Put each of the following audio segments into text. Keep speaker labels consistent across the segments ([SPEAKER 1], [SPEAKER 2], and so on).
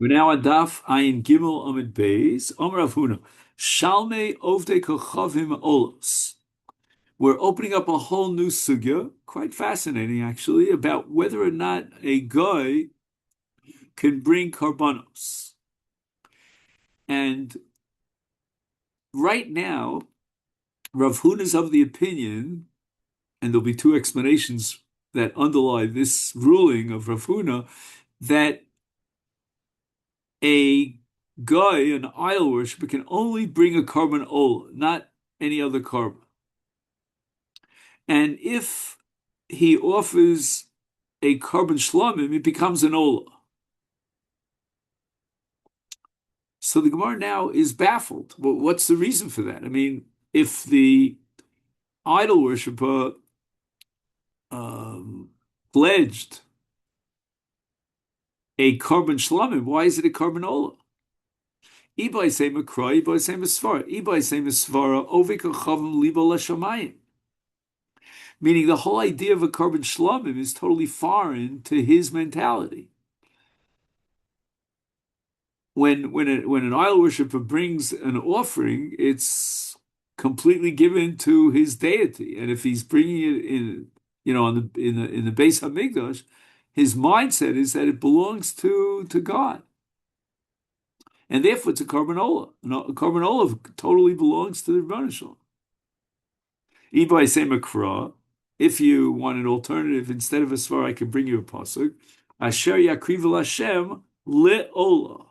[SPEAKER 1] We're now on Daf Ayin Gimel Amid Beis. Omer Rav Huna. Shalmei Ovdei Kochavim Olos. We're opening up a whole new sugya, quite fascinating actually, about whether or not a guy can bring karbanos. And right now, Rav Huna is of the opinion, and there'll be two explanations that underlie this ruling of Rav Huna, that a guy, an idol worshiper, can only bring a carbon ola, not any other carbon. And if he offers a carbon shlamim, it becomes an ola. So the Gemara now is baffled. Well, what's the reason for that? I mean, if the idol worshiper pledged a carbon shlamim, why is it a carbon ola? Ibai say makra, ibai say misvara, ibai say misvara, ovek chavim libo l'shamayim. Meaning the whole idea of a carbon shlamim is totally foreign to his mentality. When an idol worshiper brings an offering, it's completely given to his deity, and if he's bringing it in the Beis Hamikdash, his mindset is that it belongs to God, and therefore it's a carbon ola. A carbon ola totally belongs to the Rebbeinu Shalom. Ibai say makra. If you want an alternative, instead of a svar, I can bring you a pasuk. Asher yakriv Hashem le'ola.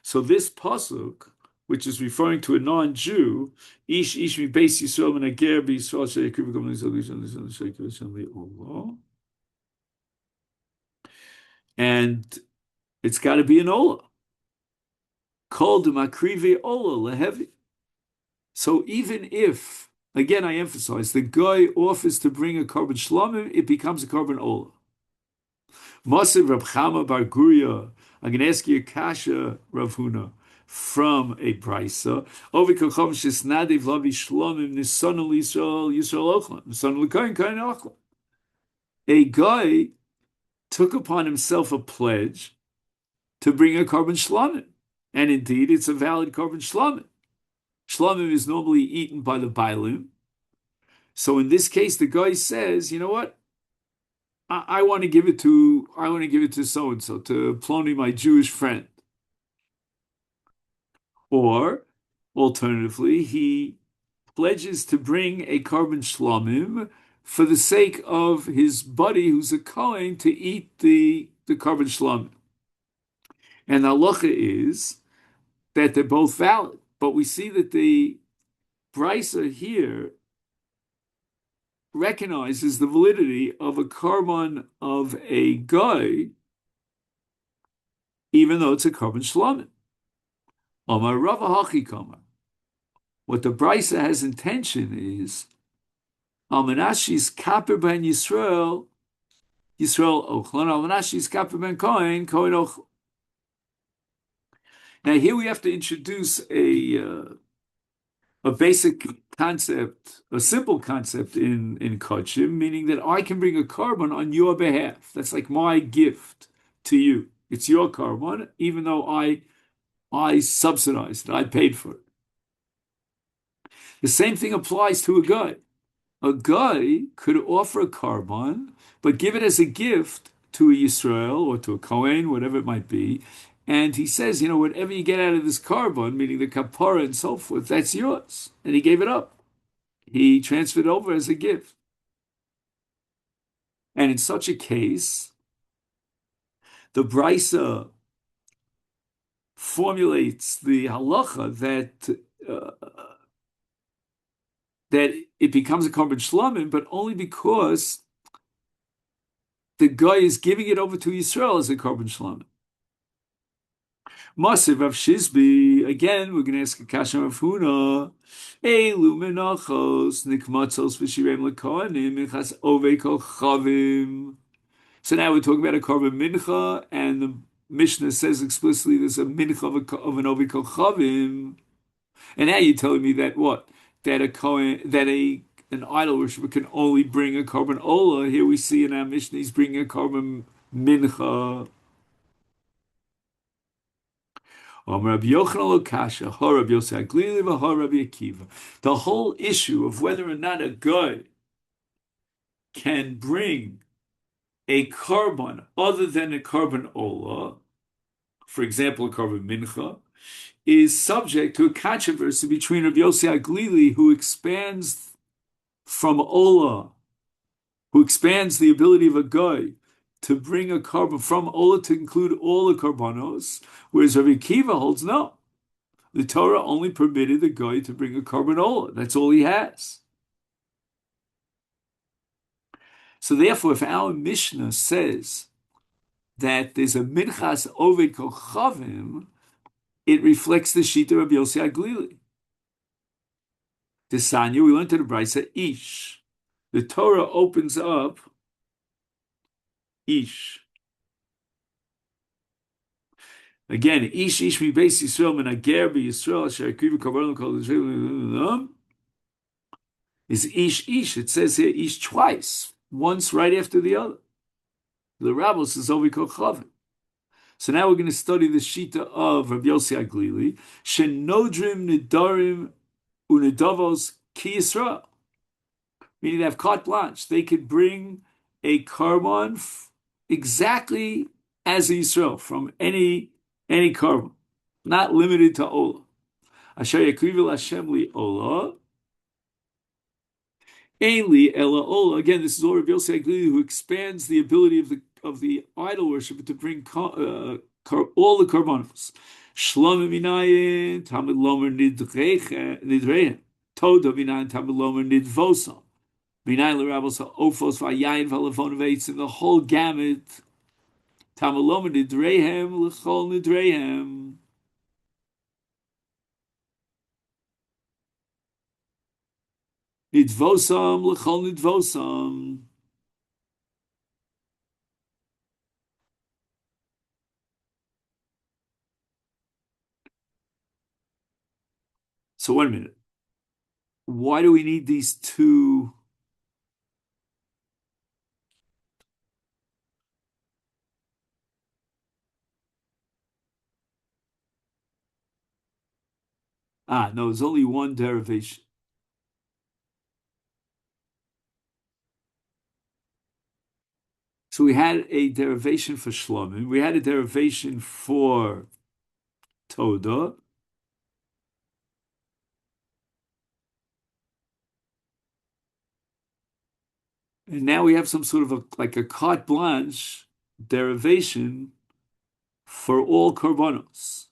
[SPEAKER 1] So this pasuk, which is referring to a non-Jew, ish mi beis Yisrael and ager b'Yisrael sheyakriv le'ola, and it's got to be an ola. Called makrive ola lehevi. So even if, again, I emphasize, the guy offers to bring a carbon shlamim, it becomes a carbon ola. Masiv Rab Chama Bar Guria, I'm going to ask you a kasha, Rav Huna, from a brisa. Ovi kocham shisnadev lavi shlamim nisanu l'Yisrael Yisrael ochlan nisanu l'kayin kayin ochlan. A guy took upon himself a pledge to bring a carbon shlamim, and indeed, it's a valid carbon shlamim. Shlamim is normally eaten by the bailim. So in this case, the guy says, you know what? I want to give it to so and so, to Plony, my Jewish friend. Or alternatively, he pledges to bring a carbon shlamim for the sake of his buddy who's a Kohen to eat the carbon shlamim. And the halacha is that they're both valid. But we see that the brisa here recognizes the validity of a carbon of a guy, even though it's a carbon shlamim. Amar Rava Hachi Kamar. What the brisa has intention is Al Menachos kaper ben Yisrael ochlan. Al Menachos kaper ben Kohen ochlan. Now here we have to introduce a basic concept, a simple concept in Kodshim, meaning that I can bring a carbon on your behalf. That's like my gift to you. It's your carbon, even though I subsidized it, I paid for it. The same thing applies to a guy. A guy could offer a carbon, but give it as a gift to a Yisrael or to a Kohen, whatever it might be. And he says, whatever you get out of this carbon, meaning the kapara and so forth, that's yours. And he gave it up. He transferred it over as a gift. And in such a case, the brisa formulates the halacha that it becomes a carbon shlamim, but only because the guy is giving it over to Yisrael as a carbon shlamim. Masiv Rav Shizbi, again, we're going to ask a kasha of Huna. Elu Menachos nikmatzos v'shirem l'kohanim minchas ovei kol chavim. So now we're talking about a carbon mincha, and the Mishnah says explicitly there's a mincha of an ovei kol chavim. And now you're telling me that what? That an idol worshiper can only bring a carbon ola. Here we see in our Mishnah he's bringing a carbon mincha. Rabbi Yochanan lo kasha, ho Rabbi Yosef Aglili, ho Rabbi Akiva. The whole issue of whether or not a guy can bring a carbon other than a carbon ola, for example, a carbon mincha, is subject to a controversy between Rabbi Yosef Aglili, who expands from ola, who expands the ability of a guy to bring a carbon from ola to include all the carbonos, whereas Rabbi Akiva holds no. The Torah only permitted the guy to bring a carbon ola. That's all he has. So therefore, if our Mishnah says that there's a minchas oved kochavim, it reflects the shita of Yossi Aglili. The Sanya, we learned to the Brisa, ish. The Torah opens up ish. Again, ish mi beis Yisrael min ager be Yisrael asher akrivu karbanon kol Yisrael is ish. It says here ish twice, once right after the other. The Rabbos is oved kochavim. So now we're going to study the shita of Rabbi Yossi Aglili. Shenodrim nidarim unidavos ki Yisrael. Meaning they have carte blanche. They could bring a carbon exactly as a Yisrael from any carbon, not limited to Ola. Asher yakrivil Hashem li Ola. Ainli ela Ola. Again, this is all Rabbi Yossi Aglili, who expands the ability of the idol worshiper to bring all the karbanos. Shlomim minayin tamid lomer nidrehem. Toda minayin tamid lomer nidvosam. Minayin l'rabos ha'ofos v'ayayin v'alavonav, and the whole gamut. Tamid lomer nidrehem l'chol nidrehem. Nidvosam l'chol nidvosam. So 1 minute. Why do we need these two? No, there's only one derivation. So we had a derivation for Shlomim, we had a derivation for Toda, and now we have some sort of like a carte blanche derivation for all korbanos.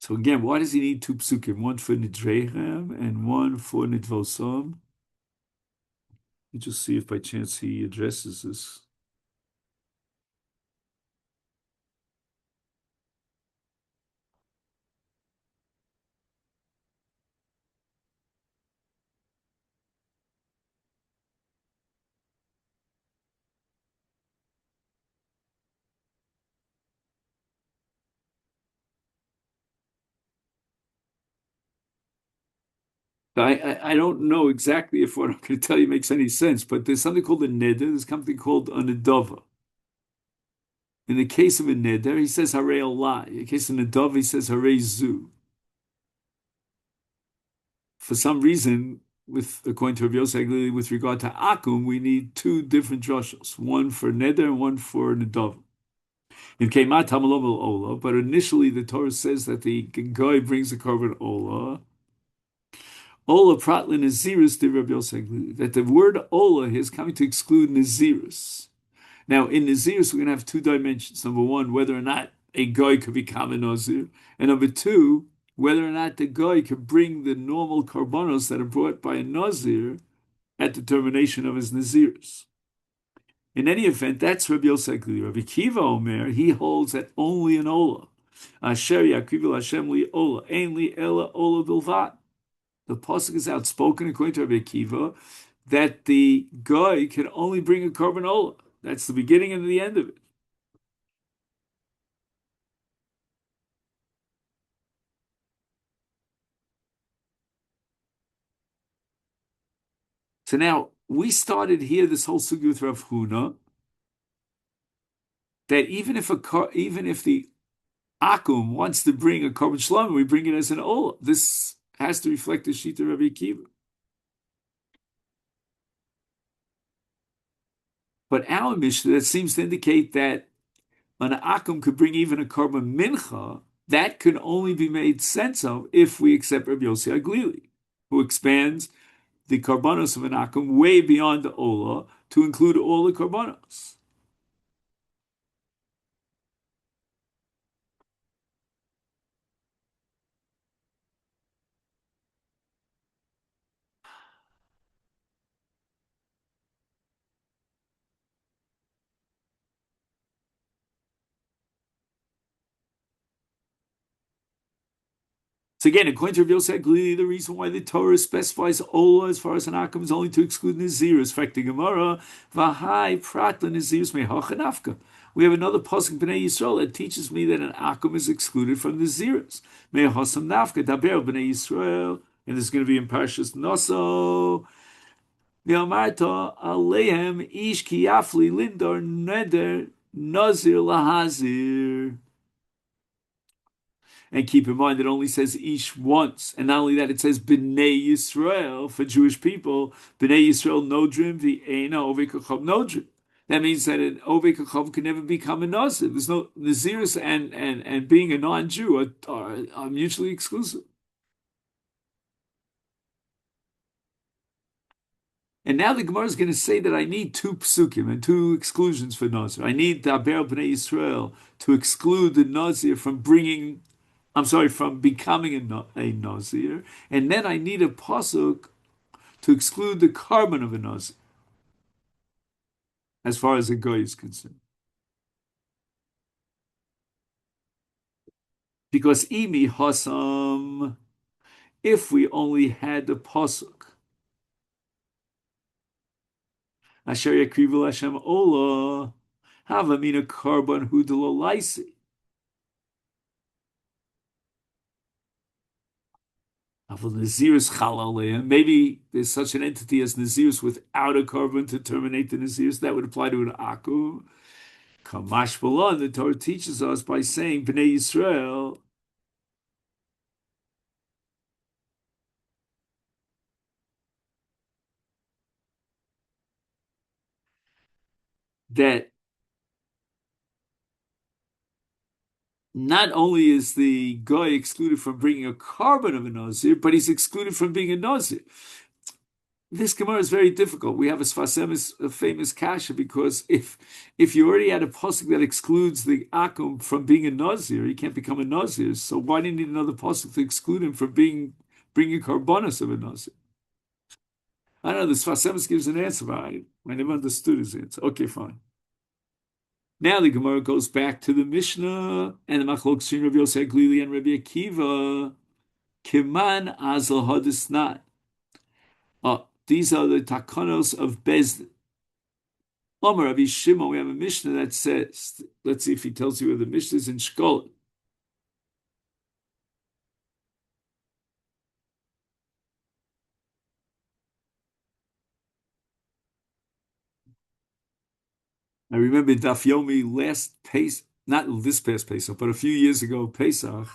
[SPEAKER 1] So again, why does he need two psukim? One for Nidrehem and one for Nidvosam. Let me just see if by chance he addresses this. I don't know exactly if what I'm going to tell you makes any sense, but there's something called a neder, there's something called a nedava. In the case of a neder, he says harei olai. In the case of a nedava, he says harei zu. For some reason, according to Rabbi Yosef Aglili, with regard to akum, we need two different drushos, one for neder and one for nedava. In Keimat Hamalom Ola, but initially the Torah says that the guy brings a carbon Ola. Ola Pratlin Nazirus de Rabbi Yosef Aglili, that the word Ola is coming to exclude Nazirus. Now, in Nazirus, we're going to have two dimensions. Number one, whether or not a guy could become a Nazir. And number two, whether or not the guy could bring the normal karbanos that are brought by a Nazir at the termination of his Nazirus. In any event, that's Rabbi Yosef Aglili. Rabbi Kiva Omer, he holds that only an Ola. Asher Yakrivil Hashem li Ola, ein li ela Ola bilvat. The pasuk is outspoken, according to Rabbi Akiva, that the guy can only bring a carbon Ola. That's the beginning and the end of it. So now we started here this whole sugi with Rav Huna that even if the Akum wants to bring a korban shlama, we bring it as an ola. This has to reflect the shita of Rabbi Akiva. But our Mishnah that seems to indicate that an Akum could bring even a korban mincha, that can only be made sense of if we accept Rabbi Yossi Aglili, who expands the korbanos of an Akum way beyond the ola to include all the korbanos. So again, according to Rabbi Yosef Glili, the reason why the Torah specifies Ola as far as an Akum is only to exclude Nazirus. Fact the Gemara, Vahai Pratla Nazirus Mehachanafka. We have another pasuk Bnei Yisrael that teaches me that an Akum is excluded from Nazirus. Mehasam Nafka Daber Bnei Yisrael, and this is going to be in Parshas Naso. V'amarta Alehem Ish Kiyafli Lindor Neder Nazir Lahazir. And keep in mind, it only says Ish once. And not only that, it says B'nai Yisrael for Jewish people. B'nai Yisrael Nodrim, the Eina Ovei Kachav Nodrim. That means that an Ovei Kachav can never become a Nazir. There's no Naziris and being a non-Jew are mutually exclusive. And now the Gemara is going to say that I need two psukim and two exclusions for Nazir. I need Daber B'nai Yisrael to exclude the Nazir from from becoming a Nazir, and then I need a pasuk to exclude the carbon of a Nazir, as far as a goy is concerned. Because imi hasam, if we only had the pasuk, asher yakrivu Hashem ola, havamina carbon hudelo laisi. Maybe there's such an entity as Nazirus without a carbon to terminate the Nazirus. That would apply to an Aku. Kamash Balon, the Torah teaches us by saying Bnei Yisrael. That not only is the guy excluded from bringing a carbon of a Nazir, but he's excluded from being a Nazir. This Gemara is very difficult. We have a famous kasha because if you already had a pasuk that excludes the akum from being a Nazir, he can't become a Nazir. So why do you need another pasuk to exclude him from bringing karbonos of a Nazir? I don't know. The Sfasemis gives an answer, but I never understood his answer. Okay, fine. Now the Gemara goes back to the Mishnah and the Machlok between Rabbi Yosef Glili and Rabbi Akiva. Kiman azal hadisnat. These are the takanos of Bezdin. Omer Rabbi Shimon, we have a Mishnah that says, let's see if he tells you where the Mishnah is in Shkolim. I remember Daf Yomi last Pesach, not this past Pesach, but a few years ago, Pesach,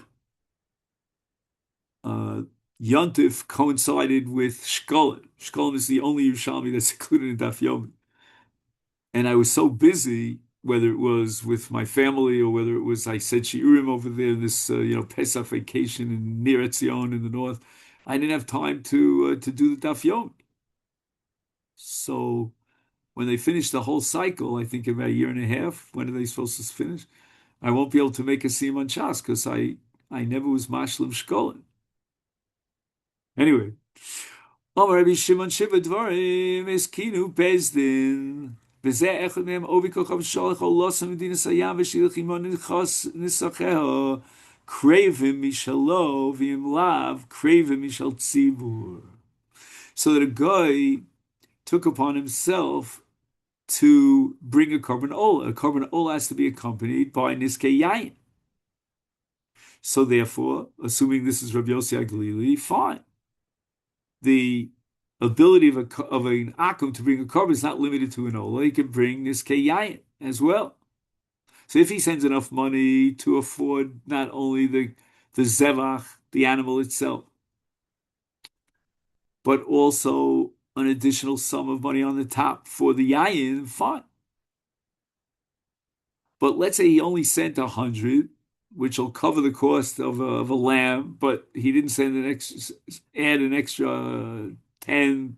[SPEAKER 1] Yontif coincided with Shkolim. Shkolim is the only Yerushalmi that's included in Daf Yomi. And I was so busy, whether it was with my family or whether it was I said Shiurim over there, this Pesach vacation in near Etzion in the north, I didn't have time to do the Daf Yomi. So when they finish the whole cycle, I think about a year and a half, when are they supposed to finish? I won't be able to make a Siman Chas because I never was Mashlim Shkolim. Anyway, Rabbi Shimon Shiva Dvarim Eskinu Bezdin. B'zeh echad mehem ovi kochav sholach ol losam medinas hayam v'shilach imo nichos nisacheho krevim mishalo v'im lav krevim mishal tzibur. So that a guy took upon himself to bring a carbon ola. A carbon ola has to be accompanied by niskei yayin. So therefore, assuming this is Rabbi Yossi Aglili, fine. The ability of an akum to bring a korban is not limited to an ola. He can bring niskei yayin as well. So if he sends enough money to afford not only the zevach, the animal itself, but also an additional sum of money on the top for the yayin, fine. But let's say he only sent 100, which will cover the cost of a lamb, but he didn't send add an extra 10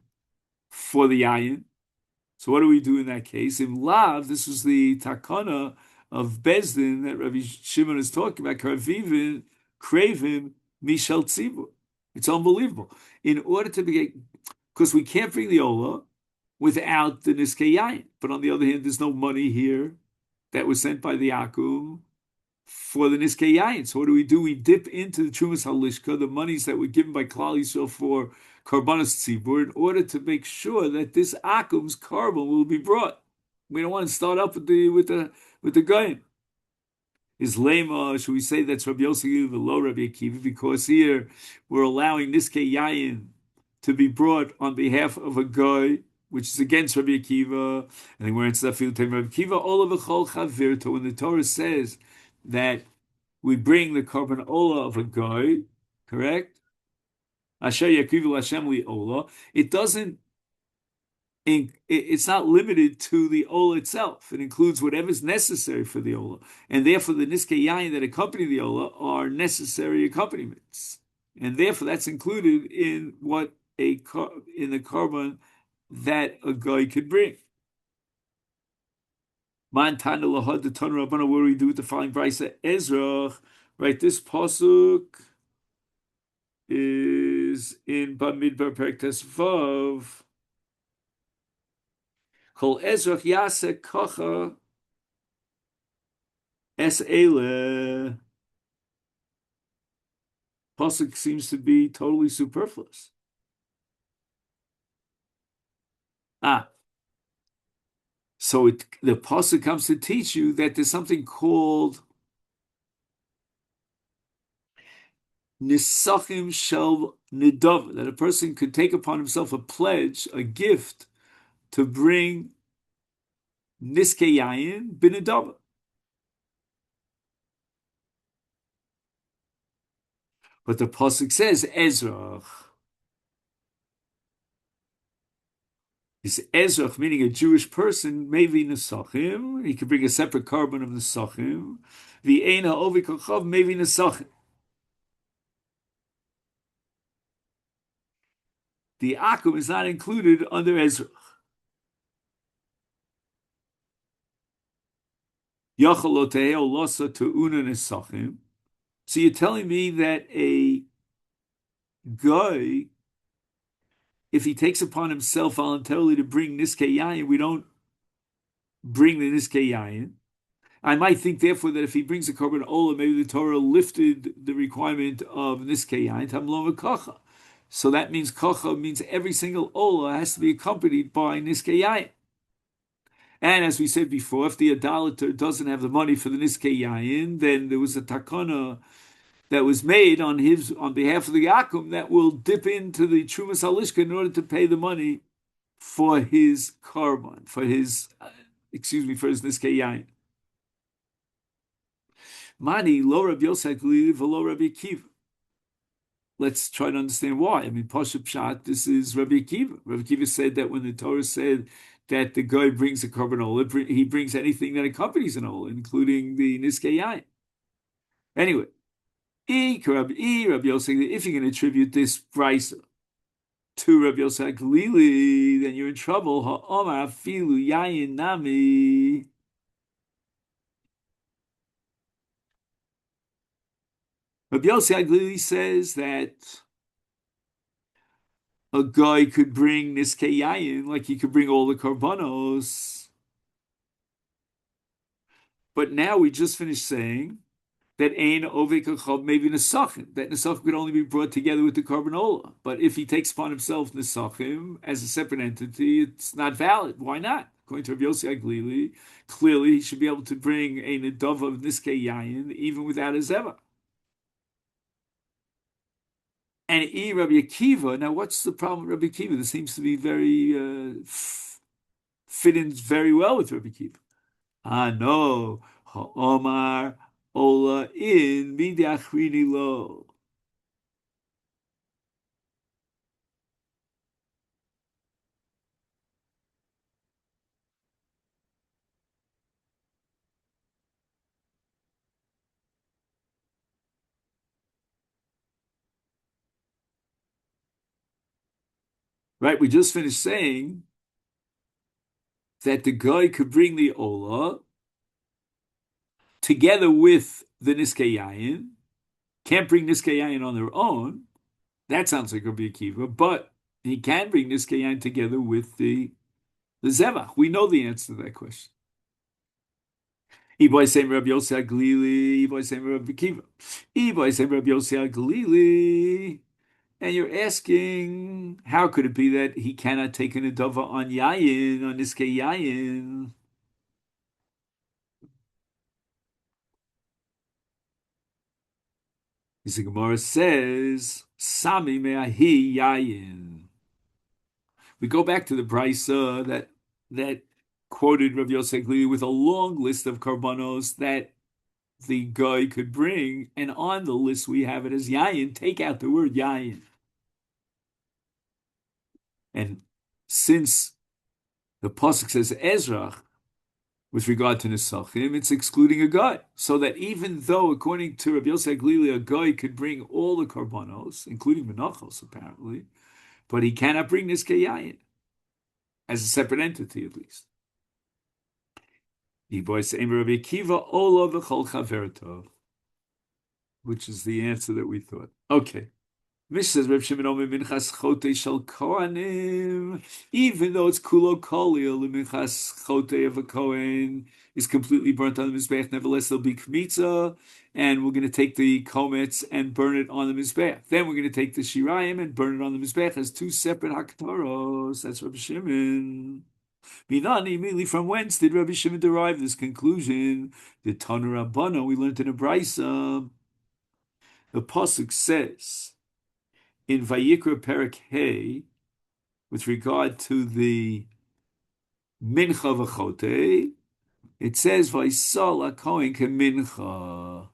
[SPEAKER 1] for the yayin. So what do we do in that case? In Lav, this was the takana of Bezdin that Rabbi Shimon is talking about, Kravim, Mishal Tzibur. It's unbelievable. In order to be, because we can't bring the Ola without the Niskei Yayin. But on the other hand, there's no money here that was sent by the Akum for the Niskei Yayin. So what do? We dip into the Trumas Halishka, the monies that were given by Klal Yisrael for Karbanos Tzibur, in order to make sure that this Akum's carbon will be brought. We don't want to start up with the Goyim. Is lema, should we say that's Rabbi Yossi below Rabbi Akiva? Because here we're allowing Niskei Yayin to be brought on behalf of a guy, which is against Rabbi Akiva. And then we're in Tzafil Tem Rabbi Akiva, all of Chol Chavirto. When the Torah says that we bring the carbon ola of a guy, correct? Asher Yakivu Hashem li ola. It doesn't. It's not limited to the ola itself. It includes whatever's necessary for the ola, and therefore the niskei yayin that accompany the ola are necessary accompaniments, and therefore that's included in what in the carbon that a guy could bring. Montana lahad the ton rabbana. What do we do with the following brisa? Ezra, right? This pasuk is in Bamidbar Perek Tesvav. Kol Ezrach Yase Kocha Es Ele. Pasuk seems to be totally superfluous. So the pasuk comes to teach you that there's something called Nisachim Shel Nidav, that a person could take upon himself a pledge, a gift, to bring Niskei Yayin B'Nidav. But the pasuk says Ezra. Is Ezra, meaning a Jewish person, maybe Nesachim. He could bring a separate carbon of Nesachim. The Eina Ovi Kochav, maybe Nesachim. The Akum is not included under Ezra. Yachaloteo Losa Tu'una Nesachim. So you're telling me that a guy, if he takes upon himself voluntarily to bring Niskei Yayin, we don't bring the Niskei Yayin. I might think, therefore, that if he brings a korban ola, maybe the Torah lifted the requirement of Niskei Yayin, Tamlom Kacha. So that means Kacha means every single ola has to be accompanied by Niskei Yayin. And as we said before, if the idolater doesn't have the money for the Niskei Yayin, then there was a takana that was made on behalf of the Akum that will dip into the Trumas Halishka in order to pay the money for his korban, for his Niskei Yayin. Mani lo Rabbi Yosef v'lo Rabbi Akiva. Let's try to understand why. I mean, Pashup Pshat, this is Rabbi Akiva. Rabbi Akiva said that when the Torah said that the guy brings a korban ola, he brings anything that accompanies an ola, including the Niskei Yayin. Anyway, Rabbi Yosef, if you're going to attribute this brisa to Rabbi Yosef Galili, then you're in trouble. Ha'omar afilu yayin nami. Rabbi Yosef Galili says that a guy could bring Niskei Yayin, like he could bring all the karbanos. But now we just finished saying that Ein Ovek Achav maybe Nesachim, that Nesachim could only be brought together with the korban ola. But if he takes upon himself Nesachim as a separate entity, it's not valid. Why not? According to Rabbi Yossi Aglili, clearly he should be able to bring a Nedava of Niskei Yayin even without a Zeva. And Rabbi Akiva. Now, what's the problem with Rabbi Akiva? This seems to be very fit in very well with Rabbi Akiva. Ah, no. Ha'omar ola in midachrini lo. Right, we just finished saying that the guy could bring the ola together with the niskei yayin. Can't bring niskei yayin on their own. That sounds like Rabbi Akiva, but he can bring niskei yayin together with the zevach. We know the answer to that question. Iboy same Rabbi Yossi Aglili, Iboy same Rabbi Akiva. Iboy same Rabbi Yossi Aglili. And you're asking, how could it be that he cannot take an adova on yayin, on niskei yayin? The Gemara says, Sami me'ahi yayin. We go back to the brisa that quoted Rav Yosef Glili with a long list of karbanos that the guy could bring, and on the list we have it as yayin. Take out the word yayin. And since the pasuk says Ezra with regard to Nesachim, it's excluding a guy. So that even though, according to Rabbi Yosef Glili, a guy could bring all the karbanos, including Menachos, apparently, but he cannot bring Niskei Yayin as a separate entity, at least. Which is the answer that we thought. Okay. Mish says Reb Shimon Omer Minchas Chote Shel Kohanim, even though it's Kulo Kolil, the Minchas Chote of a Kohen is completely burnt on the Mizbeach, nevertheless there'll be Kmitza, and we're going to take the Komets and burn it on the Mizbeach. Then we're going to take the Shirayim and burn it on the Mizbeach as two separate Haktaros. That's Reb Shimon. Minani, immediately from whence did Rabbi Shimon derive this conclusion? The Tanu Rabbana, we learned in a Brisa, the Pasuk says, in Vayikra Perek Hey, with regard to the Mincha V'chote, it says Vaisal HaKohen Kemincha.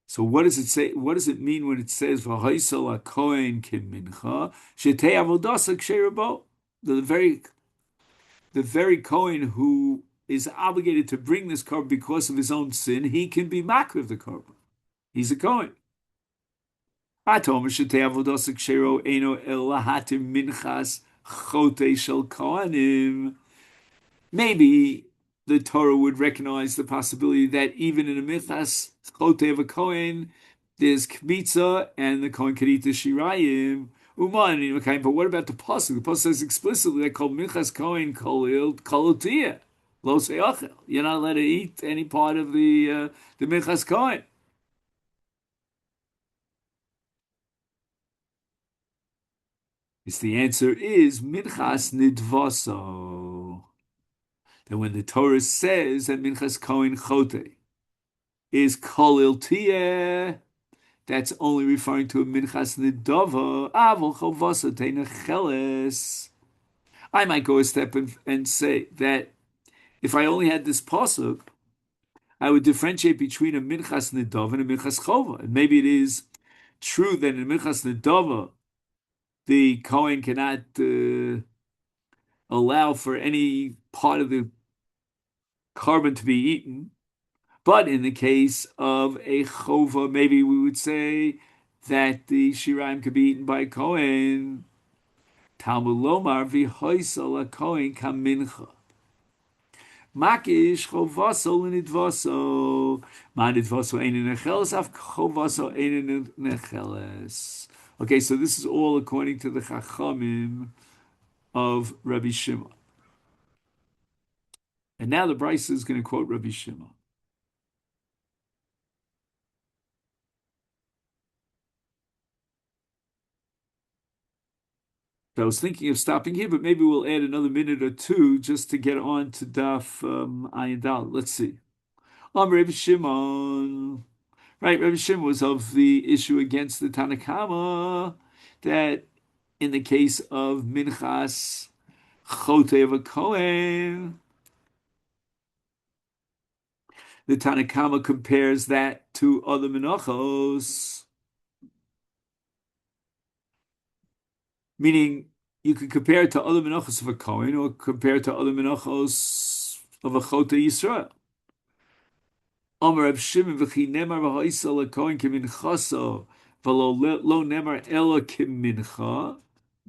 [SPEAKER 1] So what does it say? What does it mean when it says Vaisal HaKohen Kemincha? Shetei Avodasa Ksherabo. The very Kohen who is obligated to bring this korban because of his own sin, he can be makriv the korban. He's a Kohen. Maybe the Torah would recognize the possibility that even in a minchas chote of a Kohen, there's kmitza and the Kohen could eat the shirayim. But what about the pasuk? The pasuk says explicitly that called minchas Kohen kolotia lo seachel. You're not allowed to eat any part of the minchas Kohen. The answer is Minchas Nidvaso. That when the Torah says that Minchas Kohen Chote is Kolil Tiyeh, that's only referring to a Minchas Nidava, Avol Chovasa Tenecheles. I might go a step and say that if I only had this pasuk, I would differentiate between a Minchas Nidava and a Minchas Chova. And maybe it is true that in a Minchas Nidava, the Kohen cannot allow for any part of the korban to be eaten. But in the case of a chova, maybe we would say that the shiraim could be eaten by a Kohen. Talmud lomar v'hoisal a Kohen kamincha. Makish chovaso l'nidvaso. Ma nidvaso ein necheles, af chovaso ein necheles. Okay, so this is all according to the Chachamim of Rabbi Shimon. And now the Brisa is going to quote Rabbi Shimon. So I was thinking of stopping here, but maybe we'll add another minute or two just to get on to Daf Ayin Dal. Let's see. Rabbi Shimon. Right, Rabbi Shimon was of the issue against the Tanakama that in the case of Minchas Chote of a Kohen, the Tanakama compares that to other Menachos, meaning you could compare it to other Menachos of a Kohen or compare it to other Menachos of a Chote Yisrael. Omer Reb Shimon v'chi nemar v'ha'isa l'kohen kiminchaso v'lo lo nemar ela kimincha.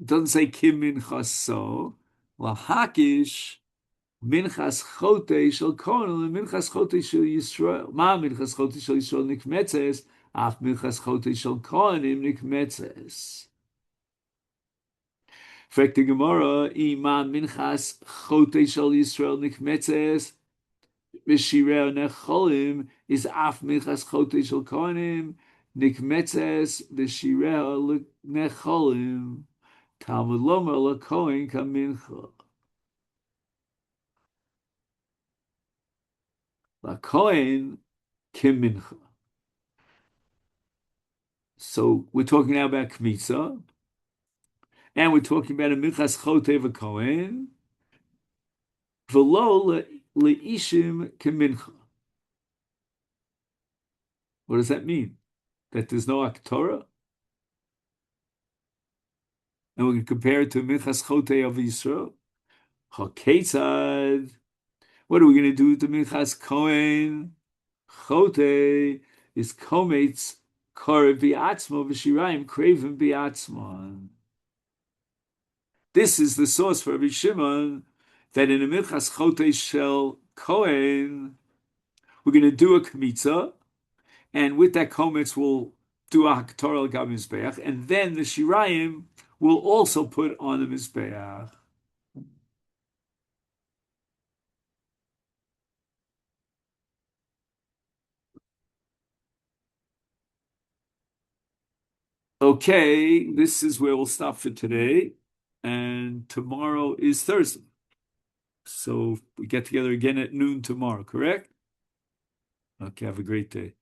[SPEAKER 1] It doesn't say kiminchaso. Lahakish minchas chote shel kohen minchas chote shel Yisrael. Ma minchas chote shel Yisrael nikmetzes af minchas chote shel kohenim nikmetzes. Fragt die Gemara, ima minchas chote shel Yisrael nikmetzes V'shirei necholim is af minchas chote shel kohanim nikmetzes v'shirei necholim Talmud lomer lekohen kamincha. Lakohen kimincha. So we're talking now about kmitza, and we're talking about a minchas chote v'kohen v'lo leishim kimincha. What does that mean? That there's no aktorah? And we can compare it to minchas chote of Yisrael. Haketzad. What are we going to do with the minchas kohen? Chote is kometz korev biatzmo v'shirayim kraven biatzmon. This is the source for Rabbi Shimon that in a minchas chote shel kohen we're going to do a kmitza, and with that kometz we'll do a haktorah gam mizbeach, and then the shirayim will also put on the mizbeach. Okay, this is where we'll stop for today. And tomorrow is Thursday. So we get together again at noon tomorrow, correct? Okay, have a great day.